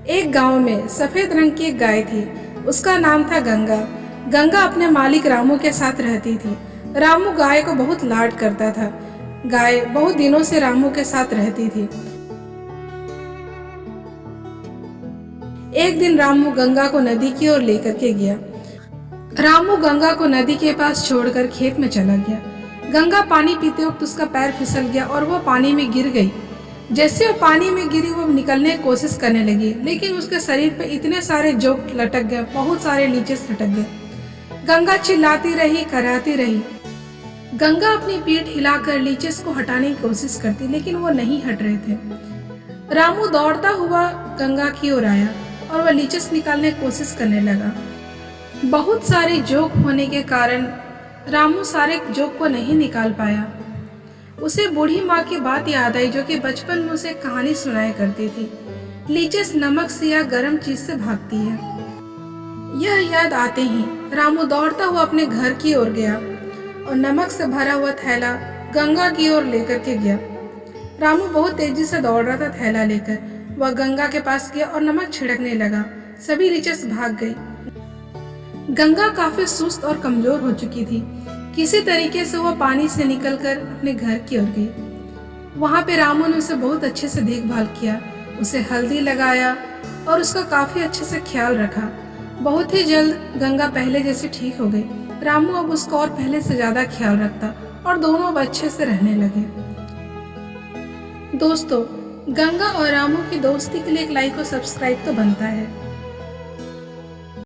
एक गांव में सफेद रंग की एक गाय थी। उसका नाम था गंगा। गंगा अपने मालिक रामू के साथ रहती थी। रामू गाय को बहुत लाड करता था। गाय बहुत दिनों से रामू के साथ रहती थी। एक दिन रामू गंगा को नदी की ओर लेकर के गया। रामू गंगा को नदी के पास छोड़कर खेत में चला गया। गंगा पानी पीते वक्त उसका पैर फिसल गया और वो पानी में गिर गई। जैसे वो पानी में गिरी, वो निकलने की कोशिश करने लगी, लेकिन उसके शरीर पे इतने सारे जोक लटक गए, बहुत सारे लीचेस लटक गए। गंगा चिल्लाती रही, कराती रही। गंगा अपनी पीठ हिलाकर लीचेस को हटाने की कोशिश करती, लेकिन वो नहीं हट रहे थे। रामू दौड़ता हुआ गंगा की ओर आया और वह लीचेस निकालने की कोशिश करने लगा। बहुत सारे जोक होने के कारण रामू सारे जोक को नहीं निकाल पाया। उसे बूढ़ी माँ की बात याद आई, जो कि बचपन में उसे कहानी सुनाया करती थी। लीचेस नमक से या गर्म चीज से भागती है। यह याद आते ही रामू दौड़ता हुआ अपने घर की ओर गया और नमक से भरा हुआ थैला गंगा की ओर लेकर के गया। रामू बहुत तेजी से दौड़ रहा था थैला लेकर। वह गंगा के पास गया और नमक छिड़कने लगा। सभी लीचेस भाग गई। गंगा काफी सुस्त और कमजोर हो चुकी थी। किसी तरीके से वह पानी से निकलकर अपने घर की ओर गई। वहां पे रामू ने उसे बहुत अच्छे से देखभाल किया, उसे हल्दी लगाया और उसका काफी अच्छे से ख्याल रखा। बहुत ही जल्द गंगा पहले जैसे ठीक हो गई। रामू अब उसका और पहले से ज्यादा ख्याल रखता और दोनों अब अच्छे से रहने लगे। दोस्तों, गंगा और रामू की दोस्ती के लिए एक लाइक और सब्सक्राइब तो बनता है।